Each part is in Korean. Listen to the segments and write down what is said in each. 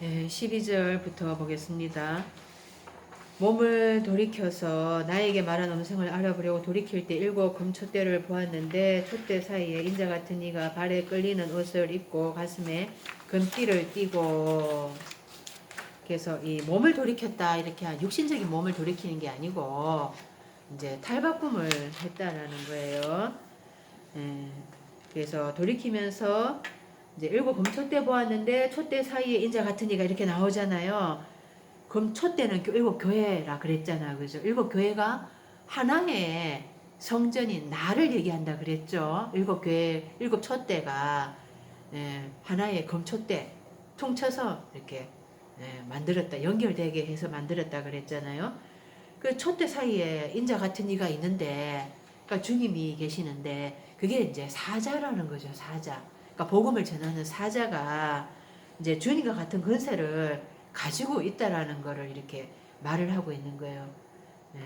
12절부터 보겠습니다. 몸을 돌이켜서 나에게 말한 음성을 알아보려고 돌이킬 때 일곱 금촛대를 보았는데 촛대 사이에 인자 같은 이가 발에 끌리는 옷을 입고 가슴에 금띠를 띠고. 그래서 이 몸을 돌이켰다 이렇게 육신적인 몸을 돌이키는 게 아니고 이제 탈바꿈을 했다라는 거예요. 예, 그래서 돌이키면서 이제 일곱 금촛대 보았는데 촛대 사이에 인자 같은 이가 이렇게 나오잖아요. 그럼 촛대는 일곱 교회라 그랬잖아요. 그죠? 일곱 교회가 하나의 성전인 나를 얘기한다 그랬죠. 일곱 교회, 일곱 촛대가 하나의 금촛대 통쳐서 이렇게 만들었다. 연결되게 해서 만들었다 그랬잖아요. 그 촛대 사이에 인자 같은 이가 있는데, 그러니까 주님이 계시는데, 그게 이제 사자라는 거죠. 사자. 그러니까 복음을 전하는 사자가 이제 주님과 같은 권세를 가지고 있다라는 거를 이렇게 말을 하고 있는 거예요. 네.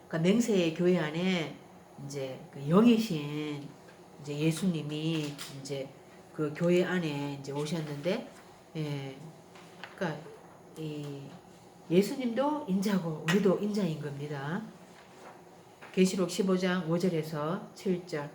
그러니까 맹세의 교회 안에 이제 그 영이신 이제 예수님이 이제 그 교회 안에 이제 오셨는데, 예, 그러니까 이 예수님도 인자고 우리도 인자인 겁니다. 계시록 15장 5절에서 7절.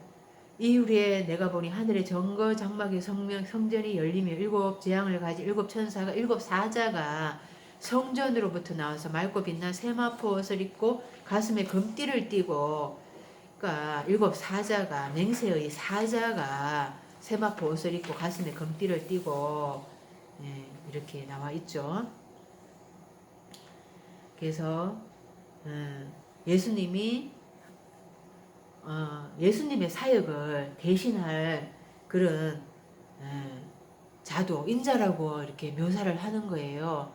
이후에 내가 보니 하늘의 정거 장막의 성전이 열리며 일곱 재앙을 가진 일곱 천사가 일곱 사자가 성전으로부터 나와서 맑고 빛난 세마포 옷을 입고 가슴에 금띠를 띠고. 그러니까 일곱 사자가 맹세의 사자가 세마포 옷을 입고 가슴에 금띠를 띠고 이렇게 나와 있죠. 그래서 예수님이 예수님의 사역을 대신할 그런 자도 인자라고 이렇게 묘사를 하는 거예요.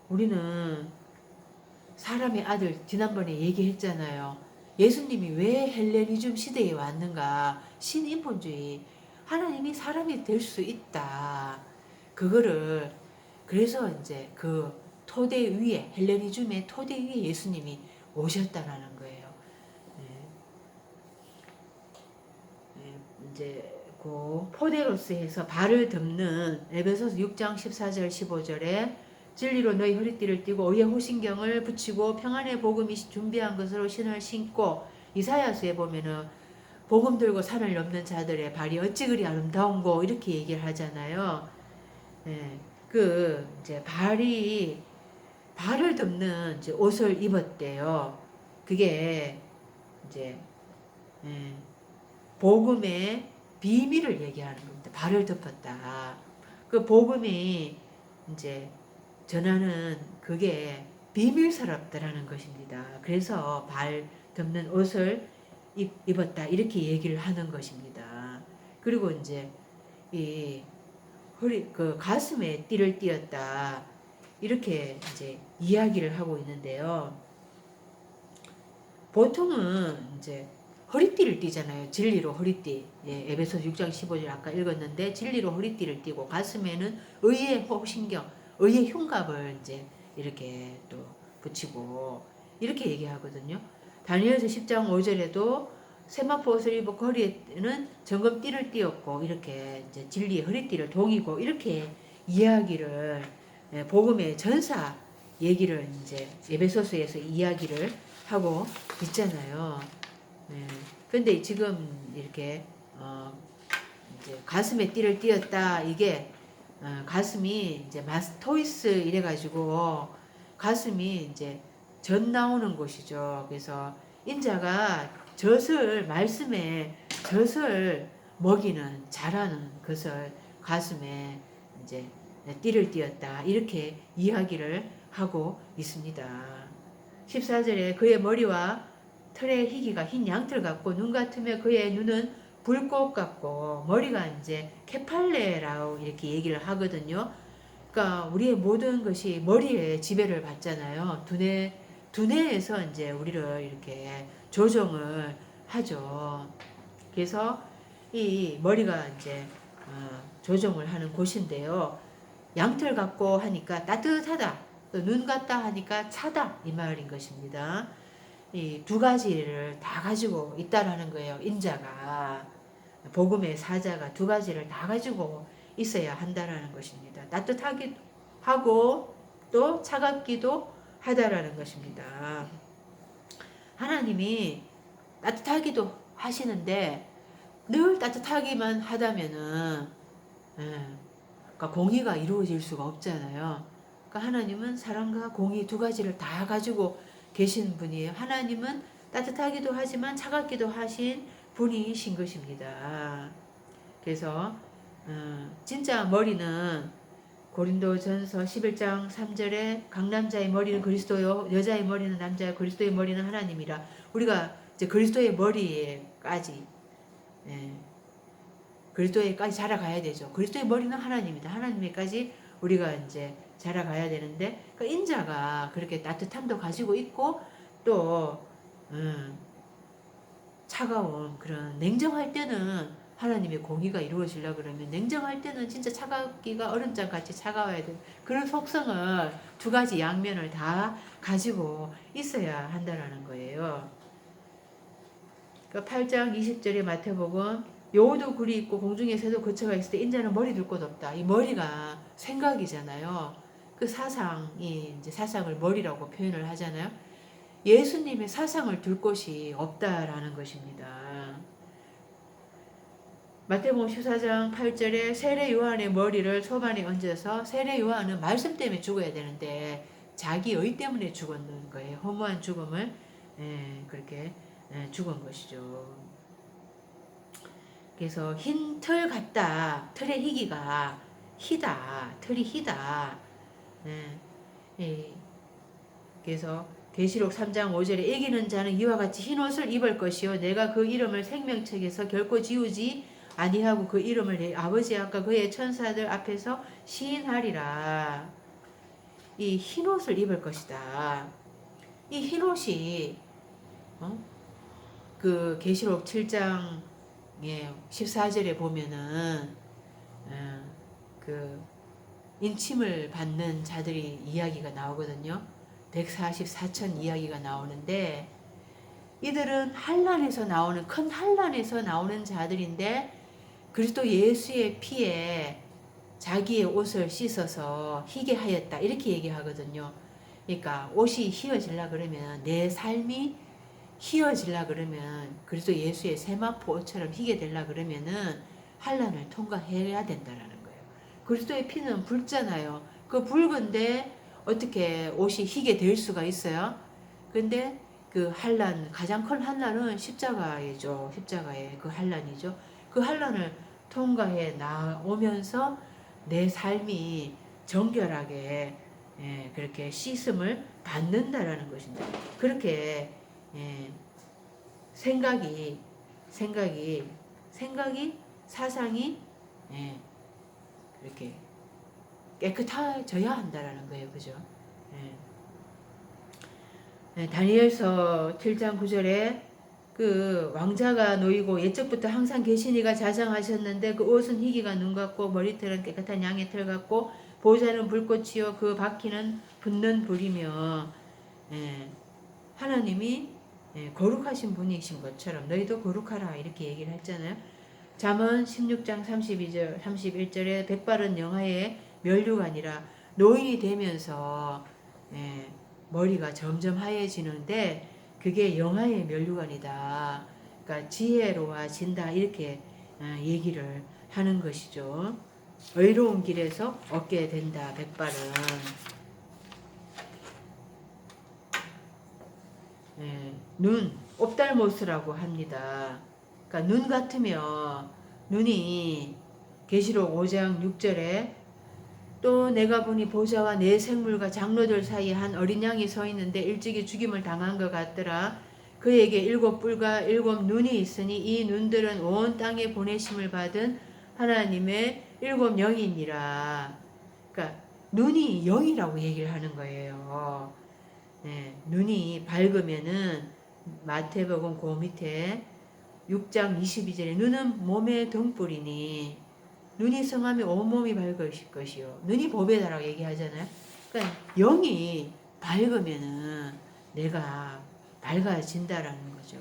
우리는 사람의 아들 지난번에 얘기했잖아요. 예수님이 왜 헬레니즘 시대에 왔는가? 신인본주의. 하나님이 사람이 될 수 있다. 그거를 그래서 이제 그 토대 위에 헬레니즘의 토대 위에 예수님이 오셨다라는 거예요. 이제 그 포데로스에서 발을 덮는 에베소서 6장 14절 15절에 진리로 너희 허리띠를 띠고 의의 호신경을 붙이고 평안의 복음이 준비한 것으로 신을 신고. 이사야서에 보면은 복음 들고 산을 넘는 자들의 발이 어찌 그리 아름다운고 이렇게 얘기를 하잖아요. 그 이제 발을 덮는 이제 옷을 입었대요. 그게 이제 복음의 비밀을 얘기하는 겁니다. 발을 덮었다. 그 복음이 이제 전하는 그게 비밀스럽다라는 것입니다. 그래서 발 덮는 옷을 입었다 이렇게 얘기를 하는 것입니다. 그리고 이제 이 허리 그 가슴에 띠를 띠었다 이렇게 이제 이야기를 하고 있는데요. 보통은 이제 허리띠를 띠잖아요. 진리로 허리띠. 에베소서 6장 15절 아까 읽었는데 진리로 허리띠를 띠고 가슴에는 의의 호신경, 의의 흉갑을 이제 이렇게 또 붙이고 이렇게 얘기하거든요. 다니엘서 10장 5절에도 세마포 옷을 입고 허리에는 정금띠를 띠었고 이렇게 이제 진리의 허리띠를 동이고 이렇게 이야기를 복음의 전사 얘기를 이제 에베소서에서 이야기를 하고 있잖아요. 근데 지금 이렇게 이제 가슴에 띠를 띄었다 이게 가슴이 이제 마스토이스 이래가지고 가슴이 이제 젖 나오는 곳이죠. 그래서 인자가 젖을 말씀에 젖을 먹이는 자라는 것을 가슴에 이제 띠를 띄었다 이렇게 이야기를 하고 있습니다. 14절에 그의 머리와 털의 희기가 흰 양털 같고 눈 같으며 그의 눈은 불꽃 같고 머리가 이제 케팔레라고 이렇게 얘기를 하거든요. 그러니까 우리의 모든 것이 머리에 지배를 받잖아요. 두뇌에서 이제 우리를 이렇게 조정을 하죠. 그래서 이 머리가 이제 조정을 하는 곳인데요. 양털 같고 하니까 따뜻하다. 눈 같다 하니까 차다 이 말인 것입니다. 이 두 가지를 다 가지고 있다라는 거예요. 인자가 복음의 사자가 두 가지를 다 가지고 있어야 한다라는 것입니다. 따뜻하기도 하고 또 차갑기도 하다라는 것입니다. 하나님이 따뜻하기도 하시는데 늘 따뜻하기만 하다면은 그러니까 공의가 이루어질 수가 없잖아요. 그러니까 하나님은 사랑과 공의 두 가지를 다 가지고 계신 분이에요. 하나님은 따뜻하기도 하지만 차갑기도 하신 분이신 것입니다. 그래서 진짜 머리는 고린도전서 11장 3절에 각 남자의 머리는 그리스도요 여자의 머리는 남자요 그리스도의 머리는 하나님이라. 우리가 이제 그리스도의 머리에까지 그리스도에까지 자라가야 되죠. 그리스도의 머리는 하나님이다. 하나님에까지 우리가 이제 자라가야 되는데, 그러니까 인자가 그렇게 따뜻함도 가지고 있고 또 차가운 그런 냉정할 때는 하나님의 공의가 이루어지려고 그러면 냉정할 때는 진짜 차갑기가 얼음장같이 차가워야 되는 그런 속성을 두 가지 양면을 다 가지고 있어야 한다는 거예요. 그러니까 8장 20절의 마태복음 여우도 굴이 있고 공중에 새도 거처가 있을 때 인자는 머리 둘 곳 없다. 이 머리가 생각이잖아요. 그 사상이 이제 사상을 머리라고 표현을 하잖아요. 예수님의 사상을 둘 곳이 없다라는 것입니다. 마태복음 14장 8절에 세례 요한의 머리를 소반에 얹어서, 세례 요한은 말씀 때문에 죽어야 되는데 자기 의 때문에 죽었는 거예요. 허무한 죽음을 그렇게 죽은 것이죠. 그래서 흰 틀 같다. 틀의 희기가 희다. 틀이 희다. 그래서 계시록 3장 5절에 이기는 자는 이와 같이 흰 옷을 입을 것이요 내가 그 이름을 생명책에서 결코 지우지 아니하고 그 이름을 내 아버지 앞과 그의 천사들 앞에서 시인하리라. 이 흰 옷을 입을 것이다. 이 흰 옷이 그 계시록 7장 14절에 보면은 그 인침을 받는 자들이 이야기가 나오거든요. 144천 이야기가 나오는데 이들은 한란에서 나오는, 큰 한란에서 나오는 자들인데 그리스도 예수의 피에 자기의 옷을 씻어서 희게 하였다 이렇게 얘기하거든요. 그러니까 옷이 휘어질라 그러면, 내 삶이 휘어질라 그러면, 그리스도 예수의 세마포 옷처럼 희게 되려 그러면은 한란을 통과해야 된다라는 거예요. 그리스도의 피는 붉잖아요. 그 붉은데 어떻게 옷이 희게 될 수가 있어요? 근데 그 한란, 가장 큰 한란은 십자가이죠. 십자가의 그 한란이죠. 그 한란을 통과해 나오면서 내 삶이 정결하게 그렇게 씻음을 받는다라는 것입니다. 그렇게 생각이 사상이 그렇게 깨끗해져야 한다라는 거예요. 그죠? 다니엘서 7장 9절에 그 왕자가 놓이고 옛적부터 항상 계신 이가 자장하셨는데 그 옷은 희기가 눈 같고 머리털은 깨끗한 양의 털 같고 보좌는 불꽃이요 그 바퀴는 붙는 불이며, 하나님이 거룩하신 분이신 것처럼 너희도 거룩하라 이렇게 얘기를 했잖아요. 잠언 16장 31절에 백발은 영화의 면류관이라. 노인이 되면서 머리가 점점 하얘지는데 그게 영화의 면류관이다. 그러니까 지혜로워진다 이렇게 얘기를 하는 것이죠. 의로운 길에서 얻게 된다. 백발은 눈, 옵달모스라고 합니다. 그러니까 눈 같으면, 눈이 계시록 5장 6절에 또 내가 보니 보좌와 네 생물과 장로들 사이에 한 어린 양이 서 있는데 일찍이 죽임을 당한 것 같더라. 그에게 7 뿔과 7 눈이 있으니 이 눈들은 온 땅에 보내심을 받은 하나님의 7 영이니라. 그러니까 눈이 영이라고 얘기를 하는 거예요. 눈이 밝으면은 마태복음 그 밑에 6장 22절에 눈은 몸의 등불이니 눈이 성하면 온몸이 밝으실 것이요. 눈이 보배다라고 얘기하잖아요. 그러니까 영이 밝으면은 내가 밝아진다라는 거죠.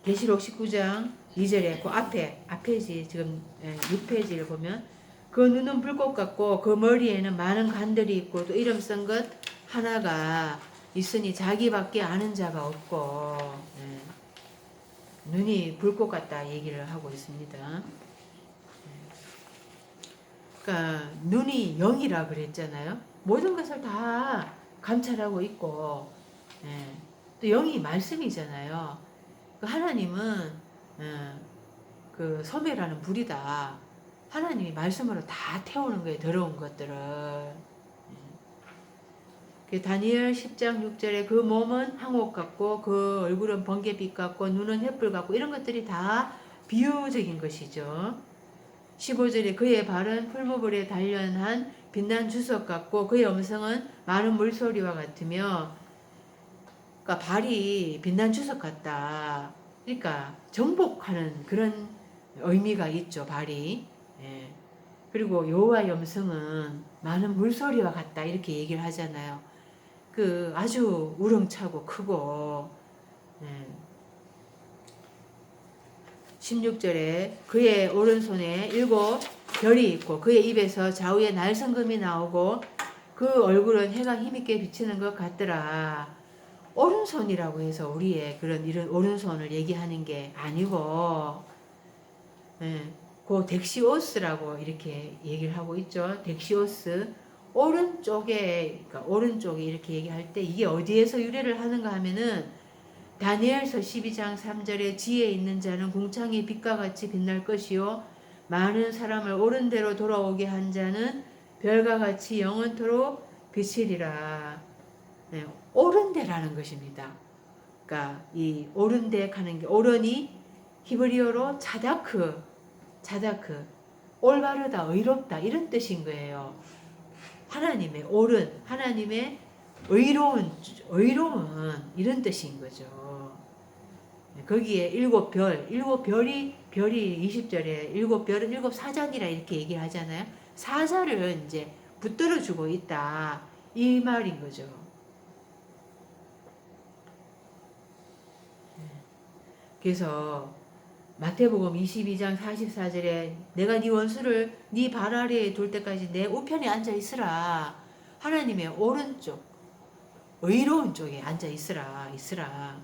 계시록 19장 2절에 그 앞에지 지금 6페이지를 보면 그 눈은 불꽃 같고 그 머리에는 많은 관들이 있고 또 이름 쓴 것 하나가 있으니 자기밖에 아는 자가 없고 눈이 불꽃 같다 얘기를 하고 있습니다. 그러니까 눈이 영이라 그랬잖아요. 모든 것을 다 감찰하고 있고 또 영이 말씀이잖아요. 그 하나님은 그 소매라는 불이다. 하나님이 말씀으로 다 태우는 거예요. 더러운 것들을. 다니엘 10장 6절에 그 몸은 항옥 같고 그 얼굴은 번개빛 같고 눈은 횃불 같고 이런 것들이 다 비유적인 것이죠. 15절에 그의 발은 풀무불에 단련한 빛난 주석 같고 그의 음성은 많은 물소리와 같으며 그러니까 발이 빛난 주석 같다. 그러니까 정복하는 그런 의미가 있죠. 발이. 그리고 여호와의 음성은 많은 물소리와 같다. 이렇게 얘기를 하잖아요. 그 아주 우렁차고 크고 16절에 그의 오른손에 7 별이 있고 그의 입에서 좌우에 날성금이 나오고 그 얼굴은 해가 힘있게 비치는 것 같더라. 오른손이라고 해서 우리의 그런 이런 오른손을 얘기하는 게 아니고 그 덱시오스라고 이렇게 얘기를 하고 있죠. 덱시오스 그러니까 오른쪽에 이렇게 얘기할 때 이게 어디에서 유래를 하는가 하면은 다니엘서 12장 3절에 지혜 있는 자는 궁창의 빛과 같이 빛날 것이요 많은 사람을 옳은 대로 돌아오게 한 자는 별과 같이 영원토록 비치리라. 옳은 데라는 것입니다. 그러니까 이 옳은 데 가는 게 옳은이 히브리어로 차다크 올바르다 의롭다 이런 뜻인 거예요. 하나님의 옳은 하나님의 의로운 이런 뜻인 거죠. 거기에 7 별이 20절에 7 별은 7 사자니라 이렇게 얘기를 하잖아요. 사자를 이제 붙들어 주고 있다 이 말인 거죠. 그래서 마태복음 22장 44절에 내가 네 원수를 네 발 아래에 둘 때까지 내 우편에 앉아 있으라. 하나님의 오른쪽 의로운 쪽에 앉아 있으라.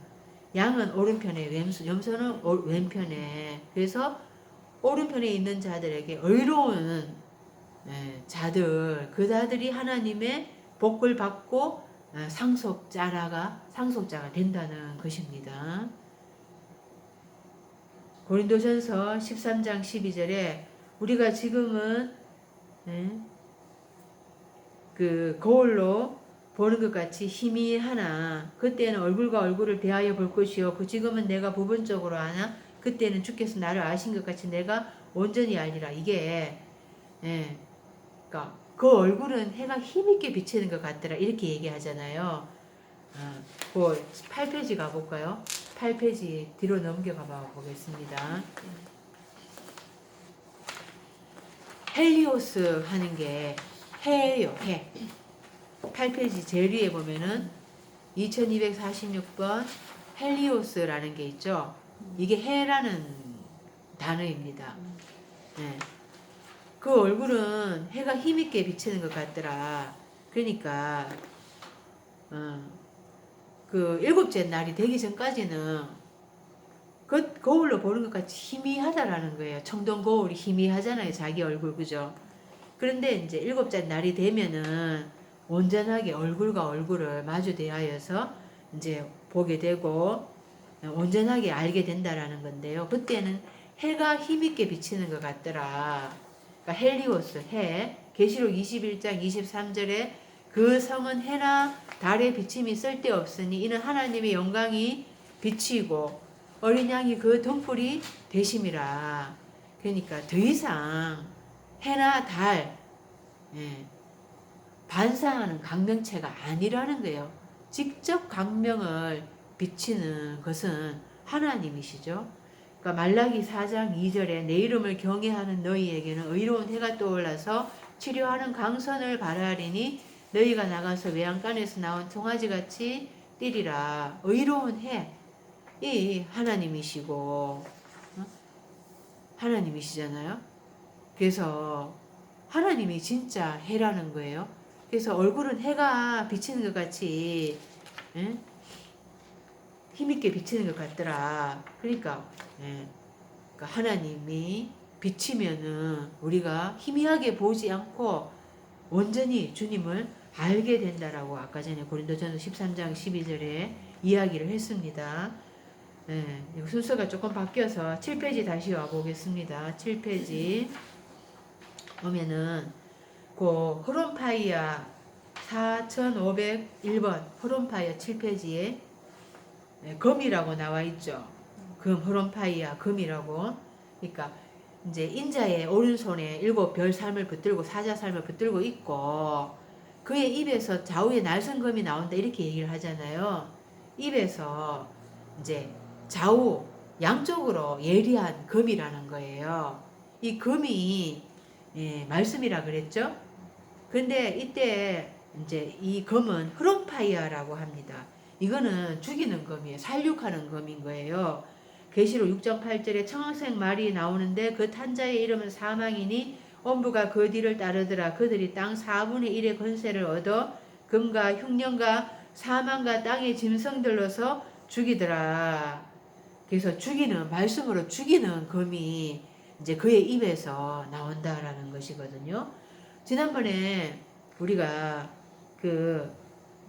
양은 오른편에 염소는 왼편에. 그래서 오른편에 있는 자들에게 의로운 자들 그 자들이 하나님의 복을 받고 상속자가 된다는 것입니다. 고린도전서 13장 12절에 우리가 지금은 그 거울로 보는 것 같이 희미하나 그때는 얼굴과 얼굴을 대하여 볼 것이요 그 지금은 내가 부분적으로 아나 그때는 주께서 나를 아신 것 같이 내가 온전히 알리라. 이게 그러니까 그 얼굴은 해가 힘있게 비치는 것 같더라 이렇게 얘기하잖아요. 그 8페이지 가볼까요? 8페이지 뒤로 넘겨가 보겠습니다. 헬리오스 하는 게 해예요. 해. 8페이지 제일 위에 보면은 2246번 헬리오스라는 게 있죠. 이게 해라는 단어입니다. 그 얼굴은 해가 힘있게 비치는 것 같더라. 그러니까 그 7째 날이 되기 전까지는 그 거울로 보는 것 같이 희미하다라는 거예요. 청동 거울이 희미하잖아요. 자기 얼굴 그죠? 그런데 이제 7째 날이 되면은 온전하게 얼굴과 얼굴을 마주 대하여서 이제 보게 되고 온전하게 알게 된다라는 건데요. 그때는 해가 힘있게 비치는 것 같더라. 그러니까 헬리오스 해. 계시록 21장 23절에 그 성은 해나 달의 비침이 쓸데없으니 이는 하나님의 영광이 비치고 어린 양이 그 등불이 되심이라. 그러니까 더 이상 해나 달 반사하는 강명체가 아니라는 거예요. 직접 강명을 비치는 것은 하나님이시죠. 그러니까 말라기 4장 2절에 내 이름을 경외하는 너희에게는 의로운 해가 떠올라서 치료하는 강선을 발하리니 너희가 나가서 외양간에서 나온 송아지같이 뛰리라. 의로운 해 이 하나님이시고 하나님이시잖아요. 그래서 하나님이 진짜 해라는 거예요. 그래서 얼굴은 해가 비치는 것 같이 예? 힘있게 비치는 것 같더라. 그러니까, 예. 그러니까 하나님이 비치면은 우리가 희미하게 보지 않고 온전히 주님을 알게 된다라고 아까 전에 고린도전서 13장 12절에 이야기를 했습니다. 예, 순서가 조금 바뀌어서 7페이지 다시 와보겠습니다. 7페이지 오면은 그 호론파이아 4501번 호론파이아 7페이지에 금이라고 나와 있죠. 금 호론파이아 금이라고. 그러니까 이제 인자의 오른손에 7별 삶을 붙들고 사자 삶을 붙들고 있고 그의 입에서 좌우에 날선금이 나온다 이렇게 얘기를 하잖아요. 입에서 이제 좌우 양쪽으로 예리한 금이라는 거예요. 이 금이 말씀이라 그랬죠. 근데 이때 이제 이 금은 흐름파이어라고 합니다. 이거는 죽이는 금이에요. 살육하는 금인 거예요. 계시록 6.8절에 청색 말이 나오는데 그 탄자의 이름은 사망이니 엄부가 그 뒤를 따르더라. 그들이 땅 4분의 1의 권세를 얻어 금과 흉년과 사망과 땅의 짐승들로서 죽이더라. 그래서 죽이는 말씀으로 죽이는 금이 이제 그의 입에서 나온다라는 것이거든요. 지난번에 우리가 그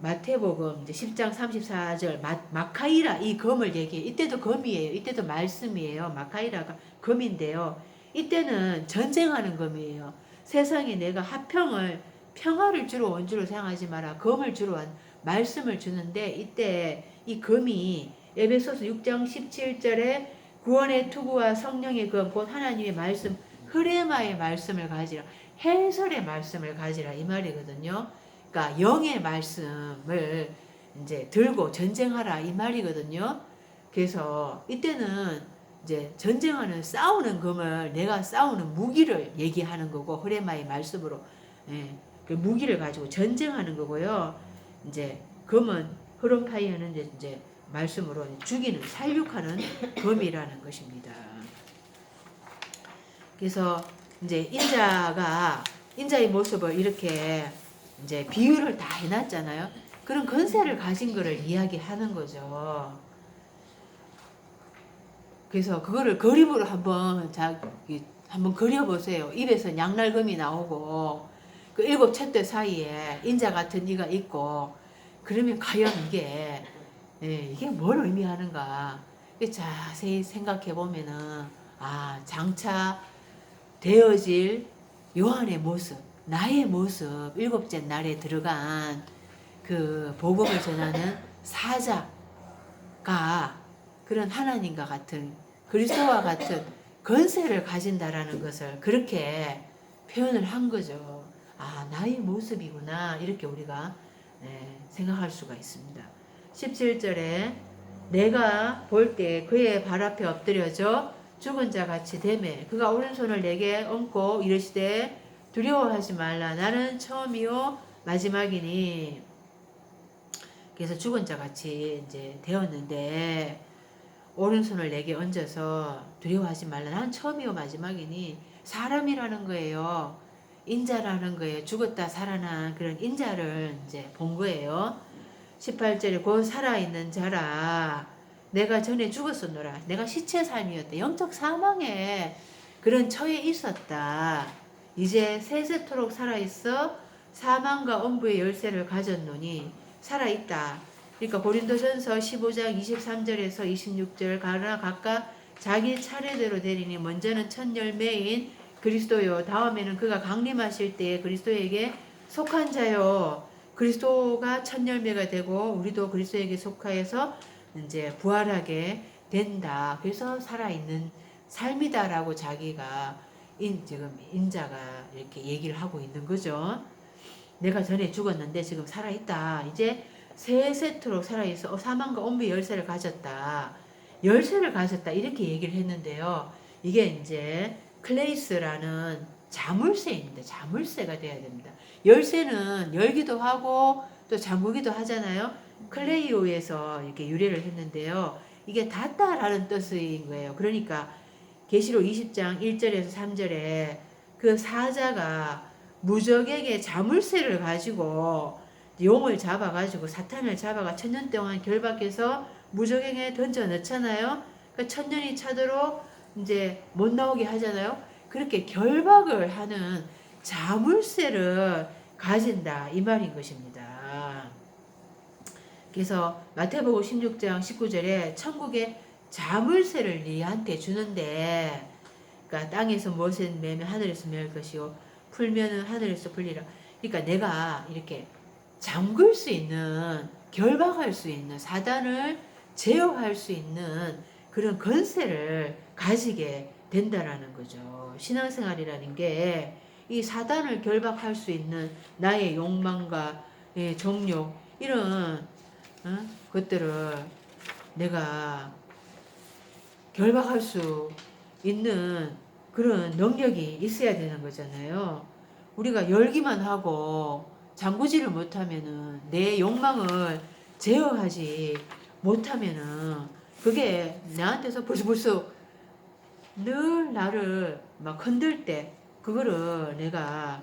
마태복음 이제 10장 34절 마카이라 이 금을 얘기해. 이때도 금이에요. 이때도 말씀이에요. 마카이라가 금인데요. 이때는 전쟁하는 금이에요. 세상에 내가 평화를 주로 원주로 생각하지 마라. 금을 주로 말씀을 주는데 이때 이 금이 에베소서 6장 17절에 구원의 투구와 성령의 금 곧 하나님의 말씀 흐레마의 말씀을 가지라. 해설의 말씀을 가지라 이 말이거든요. 그러니까 영의 말씀을 이제 들고 전쟁하라 이 말이거든요. 그래서 이때는 이제 전쟁하는 싸우는 금을 내가 싸우는 무기를 얘기하는 거고 흐레마의 말씀으로 그 무기를 가지고 전쟁하는 거고요. 이제 금은 흐름파이어는 이제 말씀으로 죽이는 살육하는 금이라는 것입니다. 그래서 이제 인자의 모습을 이렇게 이제 비유를 다 해놨잖아요. 그런 권세를 가진 거를 이야기하는 거죠. 그래서 그거를 그림으로 한번 그려보세요. 입에서 양날금이 나오고 그 7 촛대 사이에 인자 같은 이가 있고 그러면 과연 이게 뭘 의미하는가 자세히 생각해 보면은 장차 되어질 요한의 모습, 나의 모습, 7째 날에 들어간 그 복음을 전하는 사자가 그런 하나님과 같은 그리스도와 같은 권세를 가진다라는 것을 그렇게 표현을 한 거죠. 나의 모습이구나 이렇게 우리가 생각할 수가 있습니다. 17절에 내가 볼 때 그의 발 앞에 엎드려져 죽은 자 같이 되매 그가 오른손을 내게 얹고 이르시되 두려워하지 말라 나는 처음이요 마지막이니. 그래서 죽은 자 같이 이제 되었는데 오른손을 내게 얹어서 두려워하지 말라 나는 처음이요 마지막이니 사람이라는 거예요. 인자라는 거예요. 죽었다 살아난 그런 인자를 이제 본 거예요. 18절에 곧 살아있는 자라 내가 전에 죽었었노라. 내가 시체 삶이었다. 영적 사망에 그런 처해 있었다. 이제 세세토록 살아있어 사망과 엄부의 열쇠를 가졌노니 살아있다. 그러니까 고린도전서 15장 23절에서 26절 가나 각각 자기 차례대로 되리니 먼저는 첫 열매인 그리스도요 다음에는 그가 강림하실 때에 그리스도에게 속한 자요. 그리스도가 첫 열매가 되고 우리도 그리스도에게 속하여서 이제 부활하게 된다. 그래서 살아있는 삶이다라고 자기가 지금 인자가 이렇게 얘기를 하고 있는 거죠. 내가 전에 죽었는데 지금 살아있다. 이제 세세토록 살아있어. 사망과 엄부의 열쇠를 가졌다. 열쇠를 가졌다. 이렇게 얘기를 했는데요. 이게 이제 클레이스라는 자물쇠입니다. 자물쇠가 돼야 됩니다. 열쇠는 열기도 하고 또 잠그기도 하잖아요. 클레이오에서 이렇게 유래를 했는데요. 이게 닫다라는 뜻인 거예요. 그러니까 계시록 20장 1절에서 3절에 그 사자가 무적에게 자물쇠를 가지고 용을 잡아가지고 사탄을 잡아가 천년 동안 결박해서 무적에게 던져 넣잖아요. 그러니까 천년이 차도록 이제 못 나오게 하잖아요. 그렇게 결박을 하는 자물쇠를 가진다 이 말인 것입니다. 그래서 마태복음 16장 19절에 천국의 자물쇠를 네한테 주는데, 그러니까 땅에서 무엇을 매면 하늘에서 매일 것이요 풀면은 하늘에서 풀리라. 그러니까 내가 이렇게 잠글 수 있는, 결박할 수 있는, 사단을 제어할 수 있는 그런 권세를 가지게 된다라는 거죠. 신앙생활이라는 게 이 사단을 결박할 수 있는 나의 욕망과 정욕 이런 것들을 내가 결박할 수 있는 그런 능력이 있어야 되는 거잖아요. 우리가 열기만 하고 잠그지를 못하면은, 내 욕망을 제어하지 못하면은 그게 나한테서 벌써 늘 나를 막 흔들 때 그거를 내가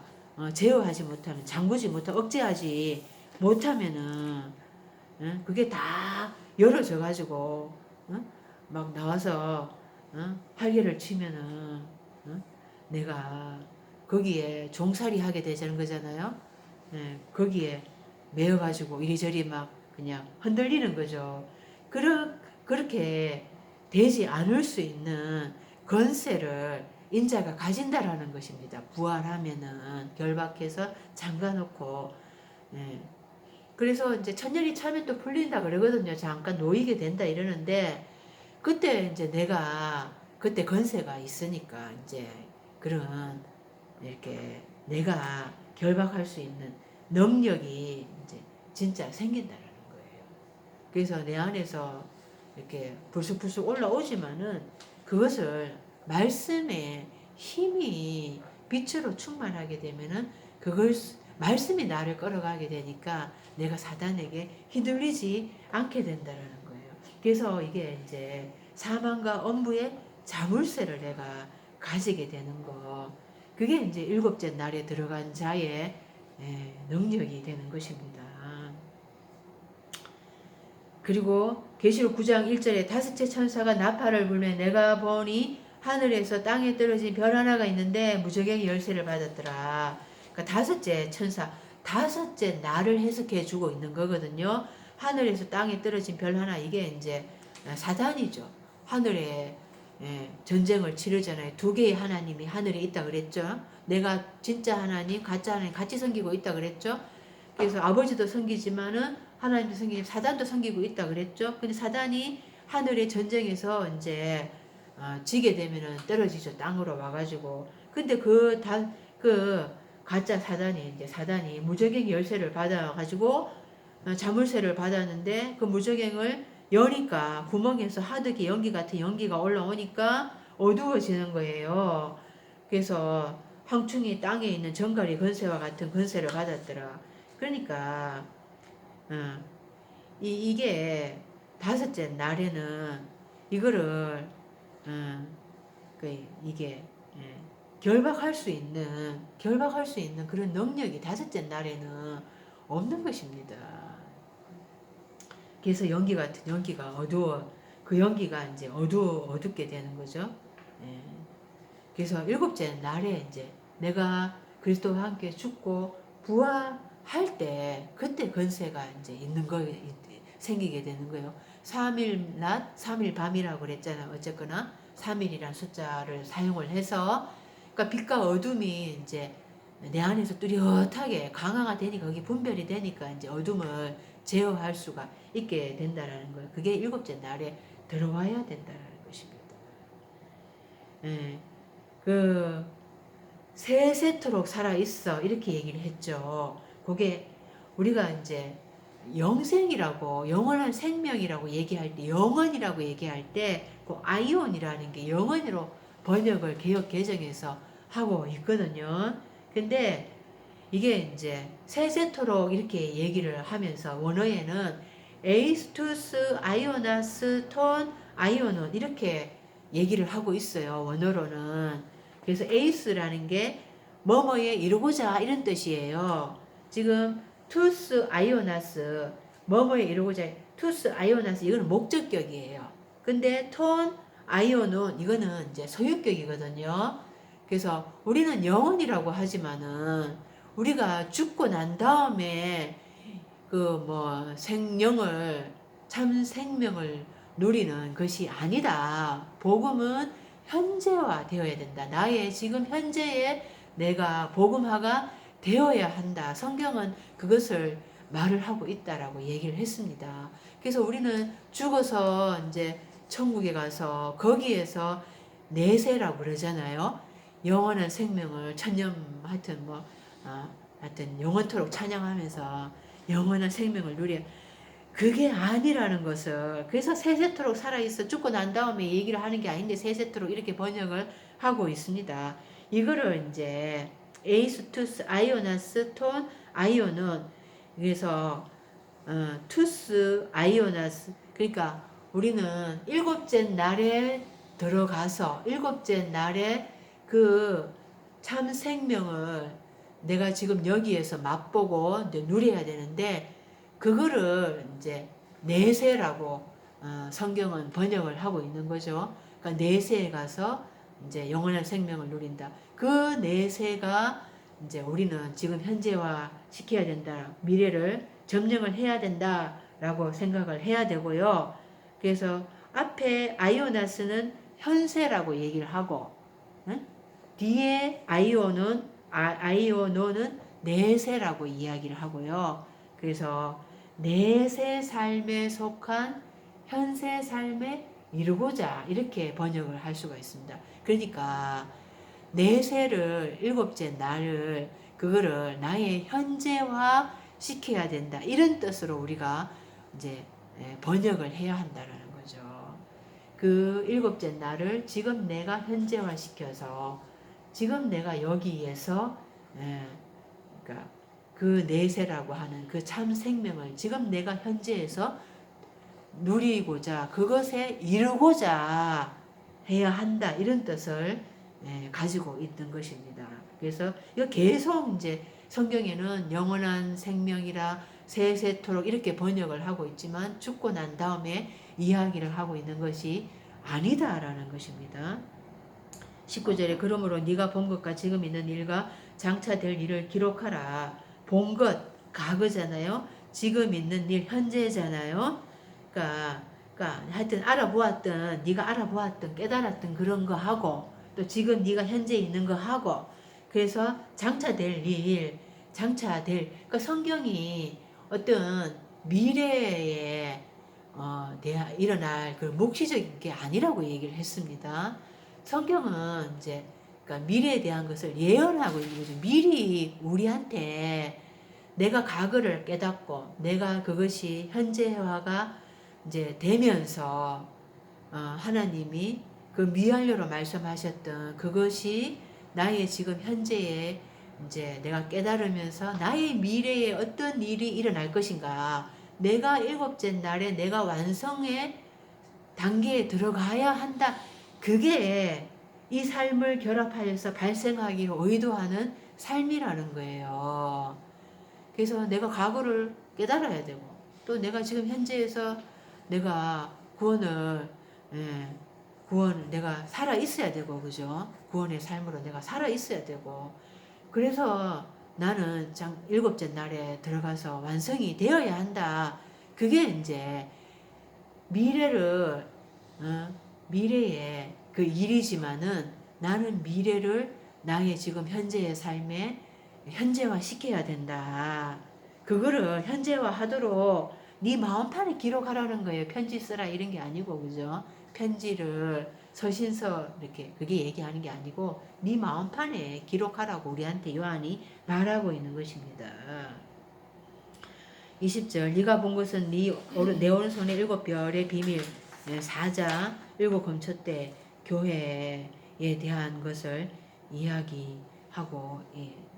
제어하지 못하면, 잠그지 못하고 억제하지 못하면은 그게 다 열어져 가지고 막 나와서 활개를 치면은 내가 거기에 종살이 하게 되자는 거잖아요. 거기에 매여 가지고 이리저리 막 그냥 흔들리는 거죠. 그렇게 되지 않을 수 있는 권세를 인자가 가진다라는 것입니다. 부활하면은 결박해서 잠가놓고, 그래서 이제 천년이 차면 또 풀린다 그러거든요. 잠깐 놓이게 된다 이러는데, 그때 이제 내가 그때 권세가 있으니까 이제 그런 이렇게 내가 결박할 수 있는 능력이 이제 진짜 생긴다라는 거예요. 그래서 내 안에서 이렇게 불쑥불쑥 올라오지만은 그것을 말씀의 힘이 빛으로 충만하게 되면은 그걸 말씀이 나를 끌어가게 되니까 내가 사단에게 휘둘리지 않게 된다라는 거예요. 그래서 이게 이제 사망과 엄부의 자물쇠를 내가 가지게 되는 거. 그게 이제 일곱째 날에 들어간 자의 능력이 되는 것입니다. 그리고 계시록 9장 1절에 다섯째 천사가 나팔을 불며 내가 보니 하늘에서 땅에 떨어진 별 하나가 있는데 무저갱이 열쇠를 받았더라. 그러니까 다섯째 천사, 다섯째 날을 해석해 주고 있는 거거든요. 하늘에서 땅에 떨어진 별 하나, 이게 이제 사단이죠. 하늘에 전쟁을 치르잖아요. 두 개의 하나님이 하늘에 있다 그랬죠. 내가 진짜 하나님, 가짜 하나님 같이 섬기고 있다 그랬죠. 그래서 아버지도 섬기지만은 하나님도 섬기지만 사단도 섬기고 있다 그랬죠. 근데 사단이 하늘의 전쟁에서 이제 지게 되면은 떨어지죠. 땅으로 와가지고. 근데 그 가짜 사단이 무저갱 열쇠를 받아가지고 자물쇠를 받았는데 그 무저갱을 여니까 구멍에서 하드기 연기 같은 연기가 올라오니까 어두워지는 거예요. 그래서 황충이 땅에 있는 정갈이 권세와 같은 권세를 받았더라. 그러니까 이게 다섯째 날에는 이거를 이게 결박할 수 있는 그런 능력이 다섯째 날에는 없는 것입니다. 그래서 연기 같은 연기가 그 연기가 이제 어둡게 되는 거죠. 그래서 일곱째 날에 이제 내가 그리스도와 함께 죽고 부활할 때 그때 권세가 이제 있는 거 생기게 되는 거예요. 3일 낮, 3일 밤이라고 그랬잖아요. 어쨌거나 3일이란 숫자를 사용을 해서, 그러니까 빛과 어둠이 이제 내 안에서 뚜렷하게 강화가 되니까, 거기 분별이 되니까 이제 어둠을 제어할 수가 있게 된다라는 거예요. 그게 일곱째 날에 들어와야 된다라는 것입니다. 그 세세토록 살아 있어 이렇게 얘기를 했죠. 그게 우리가 이제 영생이라고, 영원한 생명이라고 얘기할 때, 영원이라고 얘기할 때 그 아이온이라는 게 영원으로 번역을 개역 개정해서 하고 있거든요. 근데 이게 이제 세세토록 이렇게 얘기를 하면서 원어에는 에이스투스 아이오나스 톤 아이오논 이렇게 얘기를 하고 있어요. 원어로는. 그래서 에이스라는 게 뭐뭐에 이루고자 이런 뜻이에요. 지금 투스 아이오나스 뭐뭐에 이루고자 투스 아이오나스 이거는 목적격이에요. 근데 톤 아이오는 이거는 이제 소유격이거든요. 그래서 우리는 영혼이라고 하지만은 우리가 죽고 난 다음에 그 뭐 생명을 참 생명을 누리는 것이 아니다. 복음은 현재화 되어야 된다. 나의 지금 현재의 내가 복음화가 되어야 한다. 성경은 그것을 말을 하고 있다라고 얘기를 했습니다. 그래서 우리는 죽어서 이제 천국에 가서 거기에서 내세라고 그러잖아요. 영원한 생명을 천년 하여튼 뭐 하여튼 영원토록 찬양하면서 영원한 생명을 누려 그게 아니라는 것을 그래서 세세토록 살아있어 죽고 난 다음에 얘기를 하는 게 아닌데 세세토록 이렇게 번역을 하고 있습니다. 이거를 이제 에이스투스 아이오나스 톤 아이오는 그래서 투스 아이오나스 그러니까 우리는 일곱째 날에 들어가서 일곱째 날에 그 참 생명을 내가 지금 여기에서 맛보고 이제 누려야 되는데 그거를 이제 내세라고 성경은 번역을 하고 있는 거죠. 그러니까 내세에 가서 이제 영원한 생명을 누린다. 그 내세가 이제 우리는 지금 현재화 시켜야 된다. 미래를 점령을 해야 된다라고 생각을 해야 되고요. 그래서 앞에 아이오나스는 현세라고 얘기를 하고 응? 뒤에 아이오노는 내세라고 이야기를 하고요. 그래서 내세 삶에 속한 현세 삶에 이루고자 이렇게 번역을 할 수가 있습니다. 그러니까 내세를 일곱째 날을 그거를 나의 현재화 시켜야 된다. 이런 뜻으로 우리가 이제 번역을 해야 한다라는 거죠. 그 일곱째 날을 지금 내가 현재화 시켜서 지금 내가 여기에서 그러니까 그 내세라고 하는 그 참 생명을 지금 내가 현재에서 누리고자 그것에 이루고자 해야 한다 이런 뜻을 가지고 있는 것입니다. 그래서 이거 계속 이제 성경에는 영원한 생명이라 세세토록 이렇게 번역을 하고 있지만 죽고 난 다음에 이야기를 하고 있는 것이 아니다라는 것입니다. 19절에 그러므로 네가 본 것과 지금 있는 일과 장차 될 일을 기록하라. 본 것 과거잖아요. 지금 있는 일 현재잖아요. 그러니까 하여튼 알아보았던 네가 알아보았던 깨달았던 그런 거 하고 또 지금 네가 현재 있는 거 하고 그래서 장차 될 일, 장차 될 그러니까 성경이 어떤 미래에 일어날 그 묵시적인 게 아니라고 얘기를 했습니다. 성경은 이제 그러니까 미래에 대한 것을 예언하고 있는 거죠. 미리 우리한테 내가 과거를 깨닫고 내가 그것이 현재화가 이제 되면서 하나님이 그 미완료로 말씀하셨던 그것이 나의 지금 현재에 이제 내가 깨달으면서 나의 미래에 어떤 일이 일어날 것인가 내가 일곱째 날에 내가 완성의 단계에 들어가야 한다. 그게 이 삶을 결합하여서 발생하기를 의도하는 삶이라는 거예요. 그래서 내가 과거를 깨달아야 되고 또 내가 지금 현재에서 내가 구원을 내가 살아 있어야 되고 그죠? 구원의 삶으로 내가 살아 있어야 되고 그래서 나는 일곱째 날에 들어가서 완성이 되어야 한다. 그게 이제 미래의 그 일이지만은 나는 미래를 나의 지금 현재의 삶에 현재화 시켜야 된다. 그거를 현재화 하도록 네 마음판에 기록하라는 거예요. 편지 쓰라 이런 게 아니고 그죠? 편지를 서신서 이렇게 그게 얘기하는 게 아니고 네 마음판에 기록하라고 우리한테 요한이 말하고 있는 것입니다. 20절 네가 본 것은 내 오른손에 일곱 별의 비밀 사자 일곱 검초대 교회에 대한 것을 이야기하고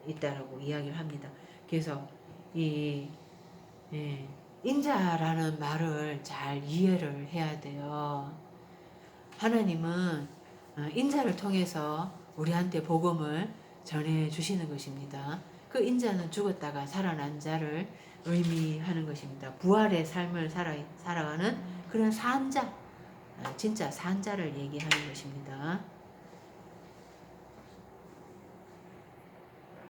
있다라고 이야기를 합니다. 그래서 이 인자라는 말을 잘 이해를 해야 돼요. 하나님은 인자를 통해서 우리한테 복음을 전해 주시는 것입니다. 그 인자는 죽었다가 살아난 자를 의미하는 것입니다. 부활의 삶을 살아가는 그런 산자, 진짜 산자를 얘기하는 것입니다.